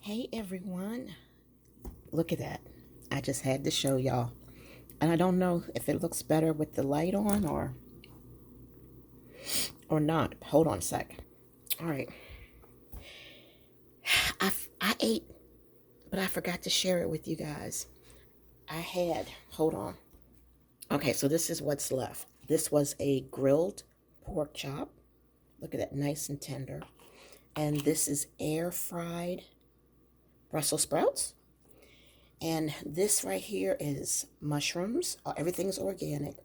Hey everyone, look at that. I just had to show y'all. And I don't know if it looks better with the light on or not. Hold on a sec. All right. I ate, but I forgot to share it with you guys. Hold on. Okay, so this is what's left. This was a grilled pork chop. Look at that, nice and tender. And this is air fried Brussels sprouts. And this right here is mushrooms. Everything's organic.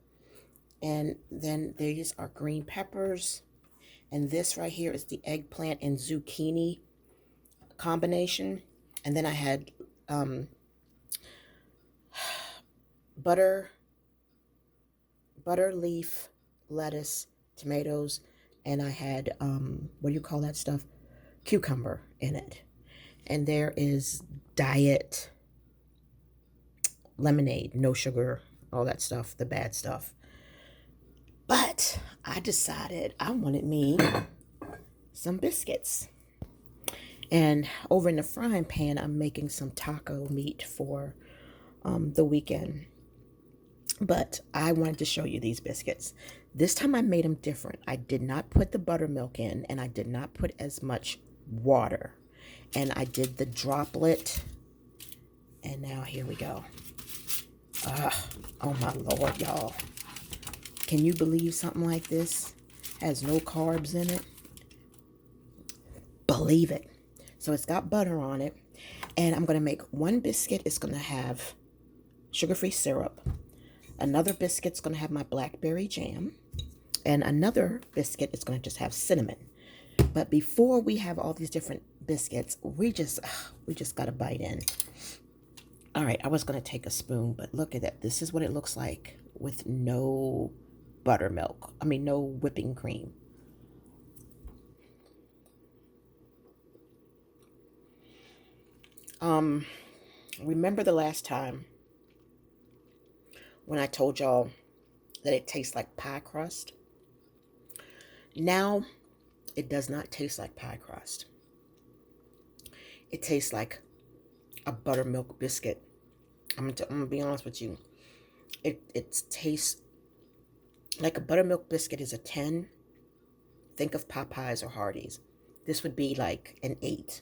And then these are green peppers. And this right here is the eggplant and zucchini combination. And then I had butter leaf, lettuce, tomatoes, and I had, what do you call that stuff? Cucumber in it. And there is diet lemonade, no sugar, all that stuff, the bad stuff. But I decided I wanted me some biscuits. And over in the frying pan, I'm making some taco meat for the weekend. But I wanted to show you these biscuits. This time I made them different. I did not put the buttermilk in, and I did not put as much water. And I did the droplet. And now here we go. Oh my Lord, y'all. Can you believe something like this has no carbs in it? Believe it. So it's got butter on it. And I'm going to make one biscuit. It's going to have sugar-free syrup. Another biscuit's going to have my blackberry jam. And another biscuit is going to just have cinnamon. But before we have all these different biscuits, we just got to bite in. All right, I was going to take a spoon, but look at that. This is what it looks like with no buttermilk. I mean, no whipping cream. Remember the last time when I told y'all that it tastes like pie crust? Now, it does not taste like pie crust. It tastes like a buttermilk biscuit. I'm gonna be honest with you. It tastes like a buttermilk biscuit is a 10. Think of Popeyes or Hardee's. This would be like an 8.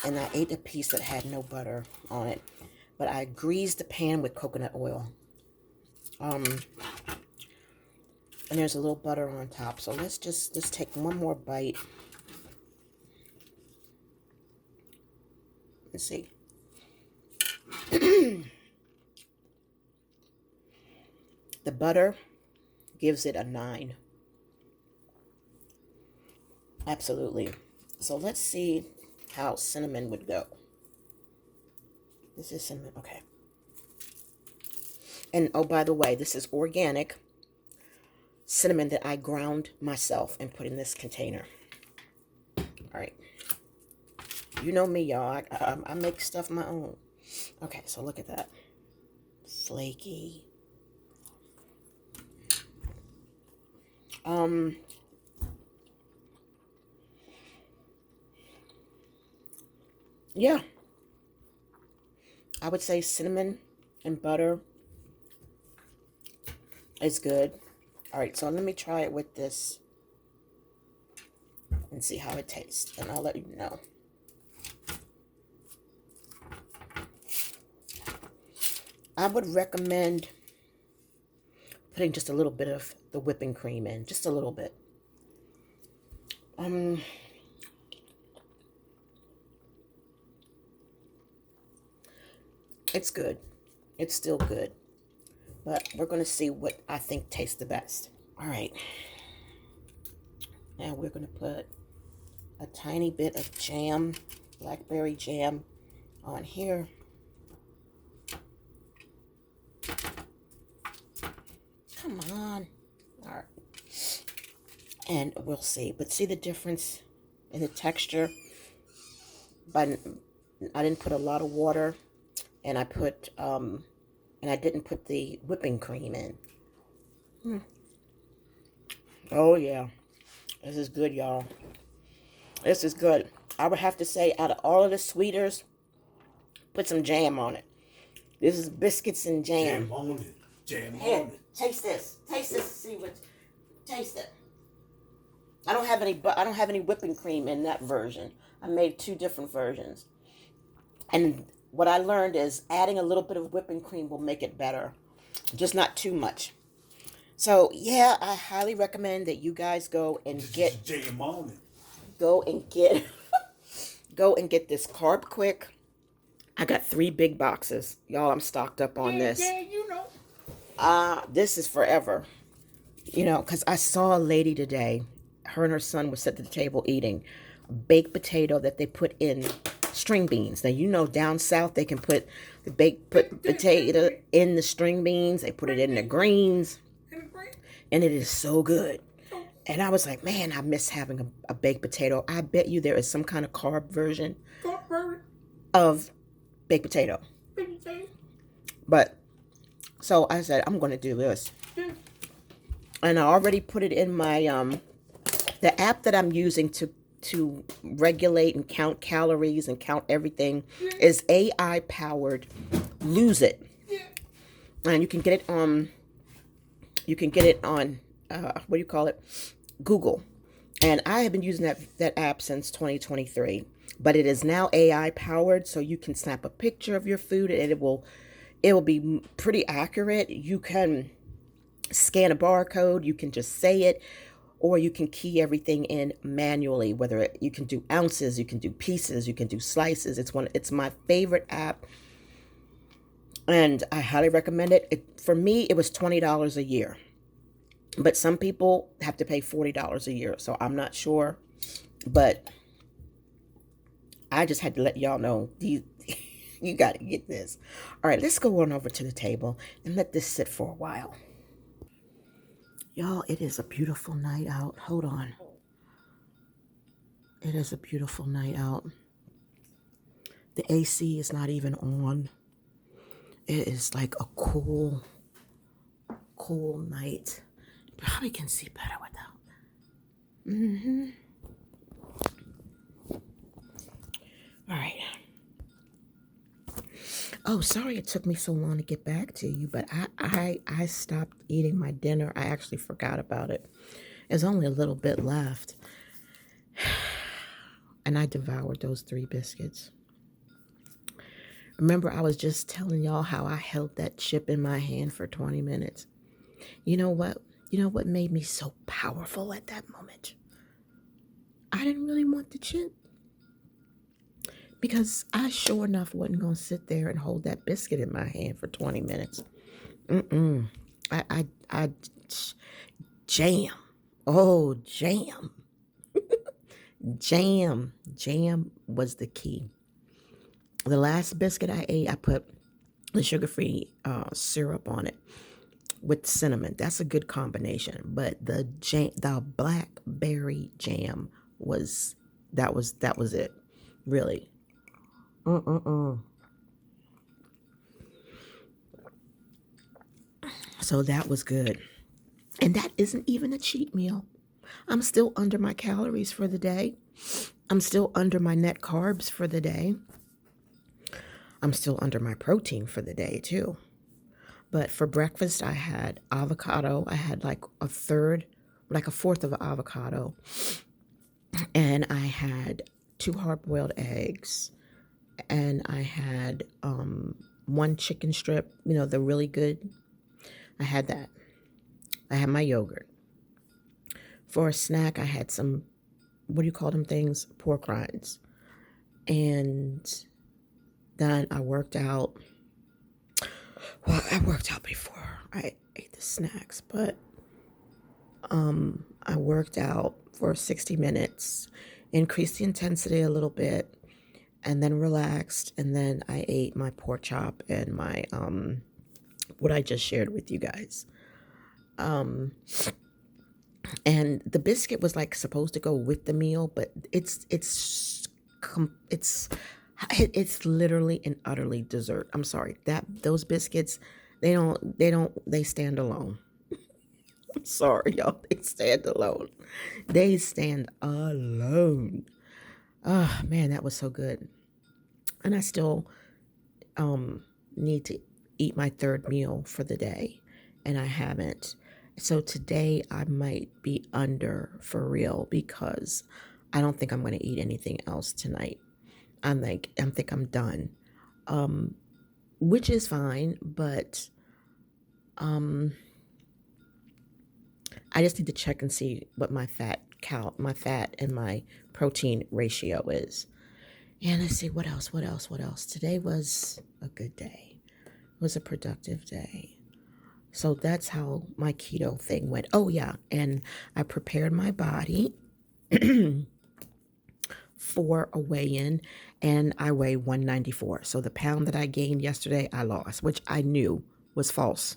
And I ate a piece that had no butter on it. But I greased the pan with coconut oil. And there's a little butter on top. So let's take one more bite. Let's see. The butter gives it a 9. Absolutely. So let's see how cinnamon would go. This is cinnamon. Okay. And oh, by the way, this is organic cinnamon that I ground myself and put in this container. All right. You know me, y'all. I make stuff my own. Okay, so look at that. Flaky. Yeah. I would say cinnamon and butter is good. All right, so let me try it with this and see how it tastes, and I'll let you know. I would recommend putting just a little bit of the whipping cream in, just a little bit. It's good. It's still good. But we're going to see what I think tastes the best. All right. Now we're going to put a tiny bit of jam, blackberry jam, on here. Come on. All right. And we'll see. But see the difference in the texture? But I didn't put a lot of water. And I put, and I didn't put the whipping cream in. Oh, yeah. This is good, y'all. This is good. I would have to say, out of all of the sweeteners, put some jam on it. This is biscuits and jam. Jam on it. Jam Here, on it. taste this. Taste this. See what. Taste it. I don't have any. I don't have any whipping cream in that version. I made two different versions. And what I learned is adding a little bit of whipping cream will make it better, just not too much. So yeah, I highly recommend that you guys go and get. Jam on it. Go and get. Go and get this Carb Quick. I got 3 big boxes. Y'all, I'm stocked up on this. Yeah, you know. This is forever. You know, because I saw a lady today. Her and her son were sitting at the table eating a baked potato that they put in string beans. Now, you know, down south, they can put the baked potato in the string beans. They put it in the greens. And it is so good. And I was like, man, I miss having a baked potato. I bet you there is some kind of carb version of baked potato. But, so I said, I'm going to do this. And I already put it in my, the app that I'm using to regulate and count calories and count everything is AI powered Lose It. And you can get it on, what do you call it? Google. And I have been using that app since 2023, but it is now AI powered. So you can snap a picture of your food and it will be pretty accurate. You can scan a barcode, you can just say it, or you can key everything in manually, you can do ounces, you can do pieces, you can do slices. It's my favorite app, and I highly recommend it. For me, it was $20 a year, but some people have to pay $40 a year, so I'm not sure, but I just had to let y'all know, you got to get this. All right, let's go on over to the table and let this sit for a while. Y'all, it is a beautiful night out. Hold on. It is a beautiful night out. The AC is not even on. It is like a cool night. Probably can see better without. All right. Oh, sorry it took me so long to get back to you, but I stopped eating my dinner. I actually forgot about it. There's only a little bit left. And I devoured those 3 biscuits. Remember, I was just telling y'all how I held that chip in my hand for 20 minutes. You know what? You know what made me so powerful at that moment? I didn't really want the chip. Because I sure enough wasn't going to sit there and hold that biscuit in my hand for 20 minutes. I jam. Oh, jam. Jam was the key. The last biscuit I ate, I put the sugar-free syrup on it with cinnamon. That's a good combination. But the blackberry jam was it. Really. So that was good. And that isn't even a cheat meal. I'm still under my calories for the day. I'm still under my net carbs for the day. I'm still under my protein for the day too. But for breakfast, I had avocado. I had like a fourth of an avocado. And I had 2 hard-boiled eggs. And I had 1 chicken strip, the really good. I had that. I had my yogurt. For a snack, I had some, what do you call them things? Pork rinds. And then I worked out. Well, I worked out before I ate the snacks, but I worked out for 60 minutes, increased the intensity a little bit, and then relaxed, and then I ate my pork chop and my what I just shared with you guys. And the biscuit was like supposed to go with the meal, but it's literally and utterly dessert. I'm sorry, those biscuits, they stand alone. I'm sorry, y'all, they stand alone. They stand alone. Oh man, that was so good. And I still um need to eat my third meal for the day, and I haven't. So today I might be under for real because I don't think I'm going to eat anything else tonight. I think I'm done. Um which is fine, but um I just need to check and see what my fat and my protein ratio is. And let's see what else. Today was a good day. It was a productive day. So that's how my keto thing went. Oh yeah, and I prepared my body for a weigh-in, and I weigh 194. So the pound that I gained yesterday, I lost, which I knew was false,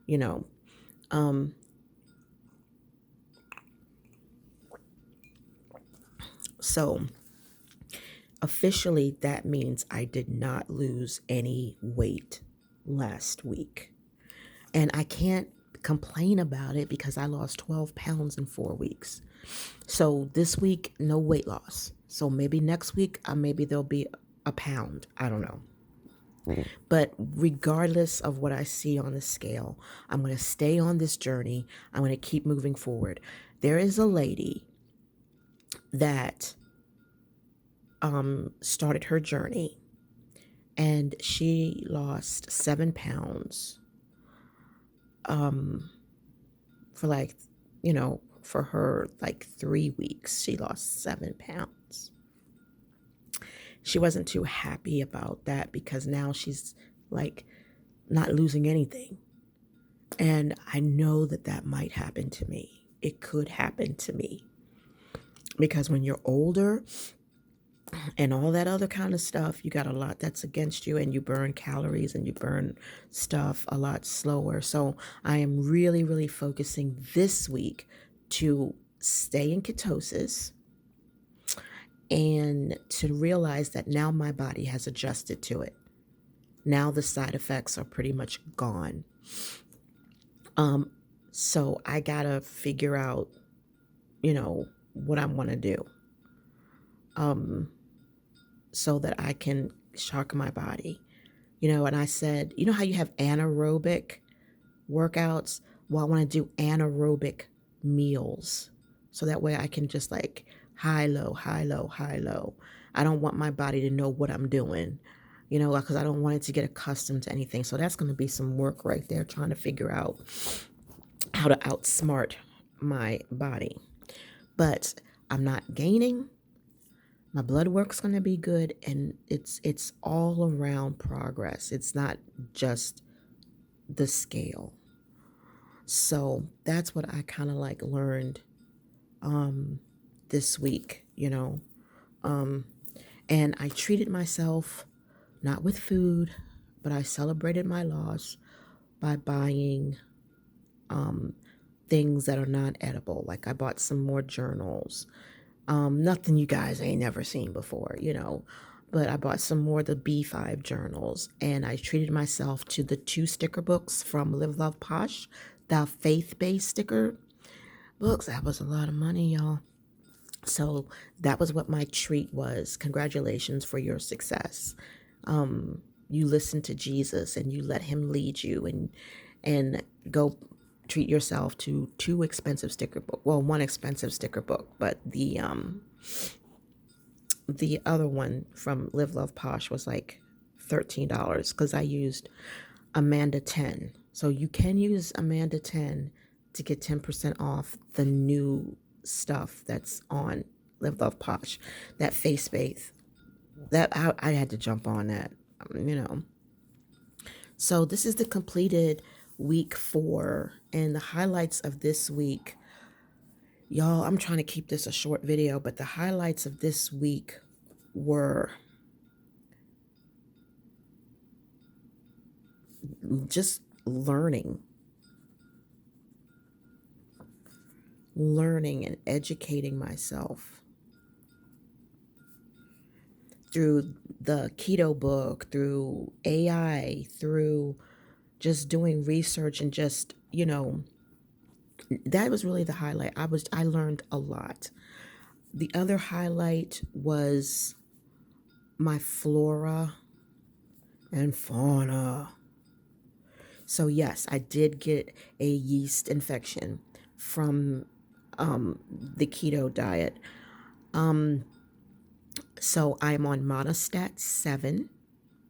you know. Um so officially that means I did not lose any weight last week. And I can't complain about it because I lost 12 pounds in 4 weeks. So this week, no weight loss. So maybe next week, maybe there'll be a pound. I don't know. But regardless of what I see on the scale, I'm going to stay on this journey. I'm going to keep moving forward. There is a lady that started her journey, and she lost 7 pounds um, for like, for her like 3 weeks. She lost 7 pounds. She wasn't too happy about that because now she's like not losing anything. And I know that that might happen to me. It could happen to me because when you're older and all that other kind of stuff, you got a lot that's against you, and you burn calories and you burn stuff a lot slower. So I am really, really focusing this week to stay in ketosis and to realize that now my body has adjusted to it. Now the side effects are pretty much gone. Um, so I gotta figure out, what I want to do, um, so that I can shock my body. And I said, you know how you have anaerobic workouts? Well, I want to do anaerobic meals. So that way I can just like high, low, high, low, high, low. I don't want my body to know what I'm doing, because I don't want it to get accustomed to anything. So that's going to be some work right there, trying to figure out how to outsmart my body. But I'm not gaining. My blood work's going to be good, and it's all around progress. It's not just the scale. So that's what I kind of like learned this week, Um, and I treated myself not with food, but I celebrated my loss by buying things that are not edible. Like I bought some more journals. Nothing you guys ain't never seen before, But I bought some more of the B5 journals, and I treated myself to the 2 sticker books from Live Love Posh, the faith-based sticker books. That was a lot of money, y'all. So that was what my treat was. Congratulations for your success. You listen to Jesus and you let him lead you, and go treat yourself to 2 expensive sticker book. Well, 1 expensive sticker book, but the other one from Live Love Posh was like $13 because I used Amanda 10. So you can use Amanda 10 to get 10% off the new stuff that's on Live Love Posh. That face base. That I had to jump on that, So this is the completed week 4, and the highlights of this week. Y'all, I'm trying to keep this a short video, but the highlights of this week were just learning and educating myself through the keto book, through AI, through just doing research, and just, that was really the highlight. I learned a lot. The other highlight was my flora and fauna. So yes, I did get a yeast infection from the keto diet. Um, so I'm on monostat 7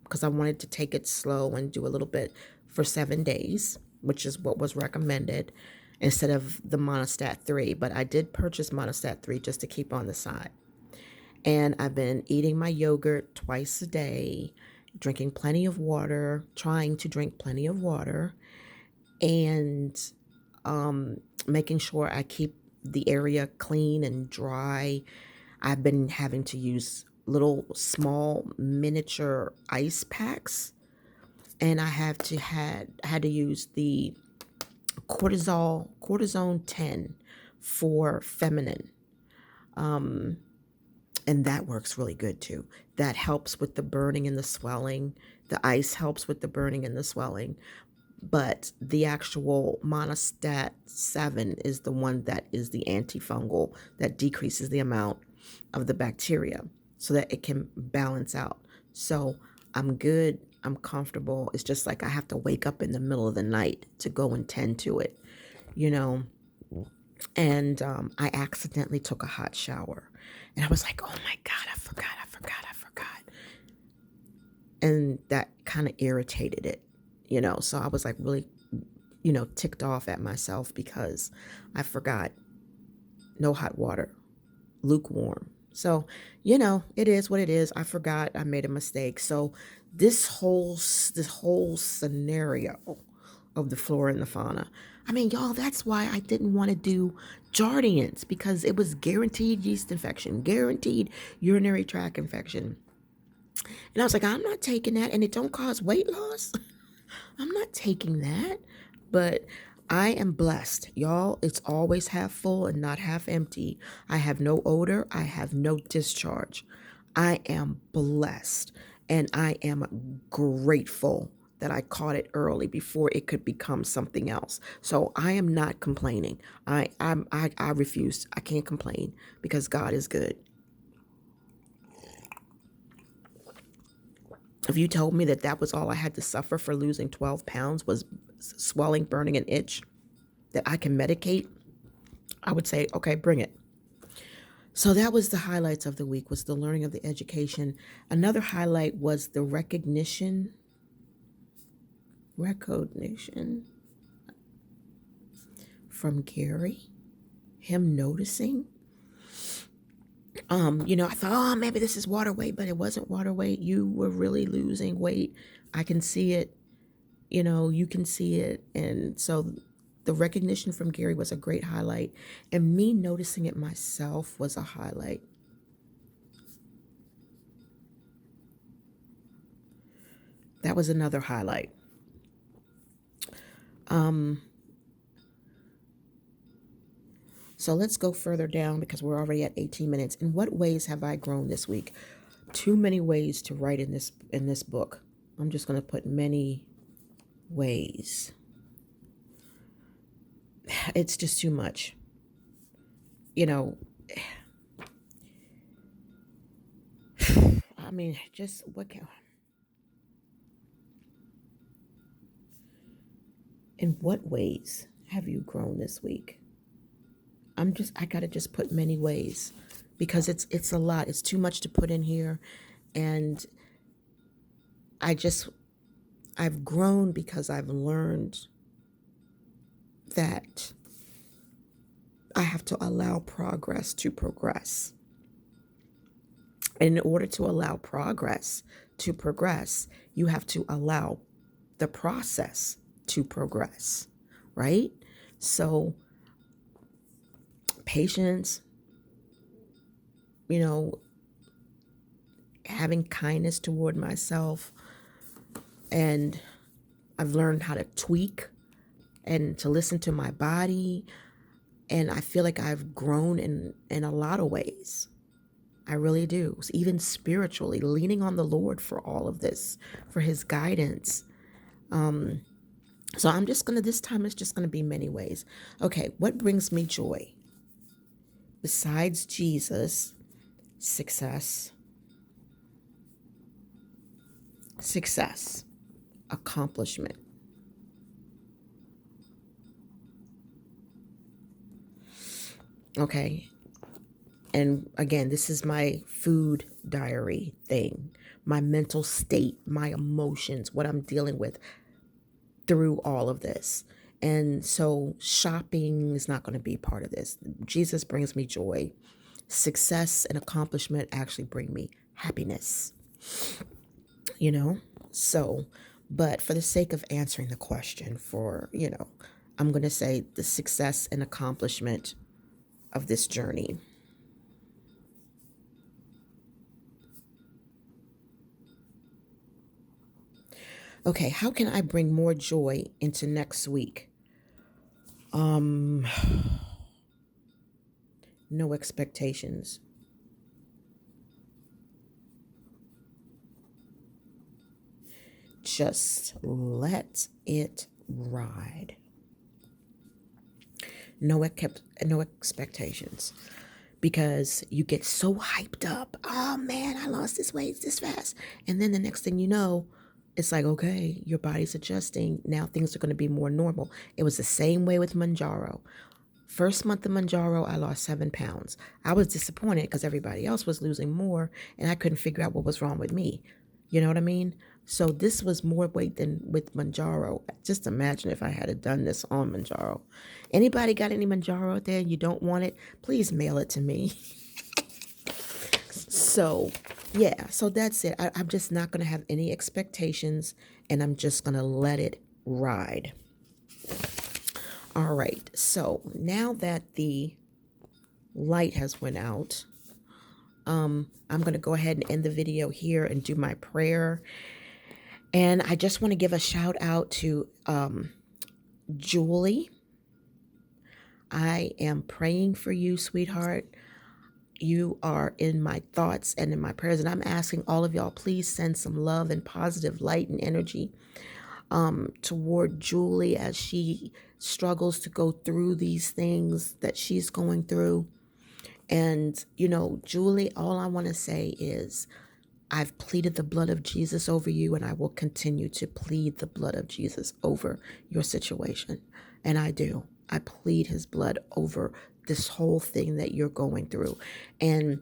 because I wanted to take it slow and do a little bit for 7 days, which is what was recommended instead of the monostat 3. But I did purchase monostat 3 just to keep on the side. And I've been eating my yogurt twice a day, drinking plenty of water, trying to drink plenty of water, and making sure I keep the area clean and dry. I've been having to use little small miniature ice packs, and I had to use the cortisone 10 for feminine. And that works really good too. That helps with the burning and the swelling. The ice helps with the burning and the swelling. But the actual monostat 7 is the one that is the antifungal that decreases the amount of the bacteria so that it can balance out. So I'm good. I'm comfortable. It's just like I have to wake up in the middle of the night to go and tend to it, you know. And I accidentally took a hot shower. And I was like, oh my God, I forgot. And that kind of irritated it, you know. So I was like really, ticked off at myself because I forgot. No hot water, lukewarm. So, it is what it is. I forgot. I made a mistake. So this whole scenario of the flora and the fauna. I mean, y'all, that's why I didn't want to do Jardians, because it was guaranteed yeast infection, guaranteed urinary tract infection. And I was like, I'm not taking that, and it don't cause weight loss. I'm not taking that. But I am blessed. Y'all, it's always half full and not half empty. I have no odor. I have no discharge. I am blessed. And I am grateful that I caught it early before it could become something else. So I am not complaining. I refuse. I can't complain because God is good. If you told me that that was all I had to suffer for losing 12 pounds was swelling, burning, and itch, that I can medicate, I would say, okay, bring it. So that was the highlights of the week, was the learning of the education. Another highlight was the recognition from Gary, him noticing. I thought, oh, maybe this is water weight, but it wasn't water weight. You were really losing weight. I can see it. You can see it. And so the recognition from Gary was a great highlight. And me noticing it myself was a highlight. That was another highlight. So let's go further down because we're already at 18 minutes. In what ways have I grown this week? Too many ways to write in this book. I'm just going to put many ways. It's just too much. I mean, just in what ways have you grown this week? I gotta just put many ways because it's a lot. It's too much to put in here. And I've grown because I've learned that I have to allow progress to progress. And in order to allow progress to progress, you have to allow the process to progress, right? So patience, having kindness toward myself, and I've learned how to tweak and to listen to my body. And I feel like I've grown in a lot of ways. I really do. Even spiritually, leaning on the Lord for all of this, for his guidance. So this time it's just going to be many ways. Okay, what brings me joy? besides Jesus, success, accomplishment. Okay. And again, this is my food diary thing, my mental state, my emotions, what I'm dealing with through all of this. And so shopping is not going to be part of this. Jesus brings me joy. Success and accomplishment actually bring me happiness, you know? So, but for the sake of answering the question, I'm going to say the success and accomplishment of this journey. Okay, how can I bring more joy into next week? Um, no expectations. Just let it ride. No expectations, because you get so hyped up. Oh man, I lost this weight this fast, and then the next thing you know, it's like, okay, your body's adjusting. Now things are going to be more normal. It was the same way with Manjaro. First month of Manjaro, I lost 7 pounds. I was disappointed because everybody else was losing more, and I couldn't figure out what was wrong with me. You know what I mean? So this was more weight than with Manjaro. Just imagine if I had done this on Manjaro. Anybody got any Manjaro out there? You don't want it? Please mail it to me. So, yeah, so that's it. I'm just not going to have any expectations, and I'm just going to let it ride. All right, so now that the light has went out, I'm going to go ahead and end the video here and do my prayer. And I just want to give a shout out to Julie. I am praying for you, sweetheart. You are in my thoughts and in my prayers, and I'm asking all of y'all, please send some love and positive light and energy toward Julie as she struggles to go through these things that she's going through. And, Julie, all I want to say is I've pleaded the blood of Jesus over you, and I will continue to plead the blood of Jesus over your situation. And I do. I plead his blood over this whole thing that you're going through. And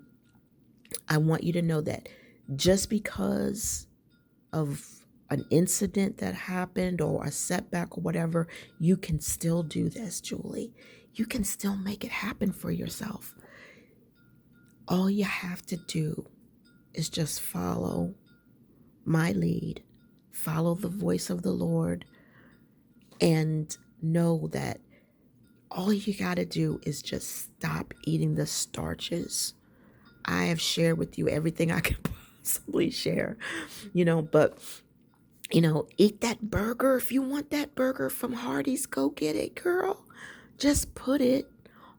I want you to know that just because of an incident that happened or a setback or whatever, you can still do this, Julie. You can still make it happen for yourself. All you have to do is just follow my lead, follow the voice of the Lord, and know that all you got to do is just stop eating the starches. I have shared with you everything I can possibly share, but, eat that burger. If you want that burger from Hardee's, go get it, girl. Just put it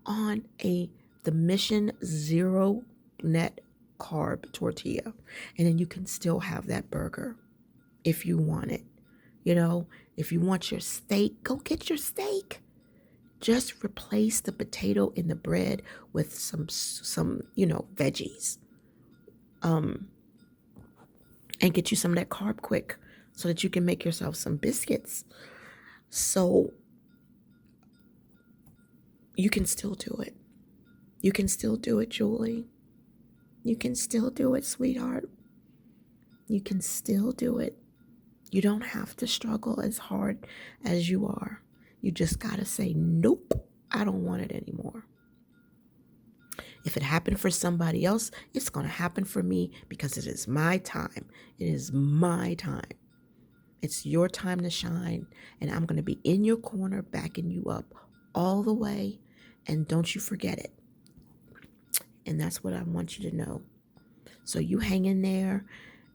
on the Mission Zero Net Carb tortilla, and then you can still have that burger if you want it. If you want your steak, go get your steak. Just replace the potato in the bread with some veggies. And get you some of that carb quick so that you can make yourself some biscuits. So you can still do it. You can still do it, Julie. You can still do it, sweetheart. You can still do it. You don't have to struggle as hard as you are. You just got to say, nope, I don't want it anymore. If it happened for somebody else, it's going to happen for me because it is my time. It is my time. It's your time to shine, and I'm going to be in your corner backing you up all the way, and don't you forget it. And that's what I want you to know. So you hang in there,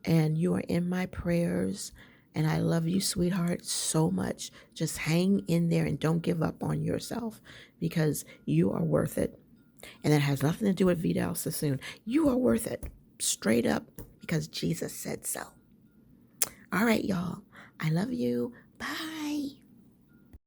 and you are in my prayers, and I love you, sweetheart, so much. Just hang in there and don't give up on yourself, because you are worth it. And that has nothing to do with Vidal Sassoon. You are worth it, straight up, because Jesus said so. All right, y'all. I love you. Bye.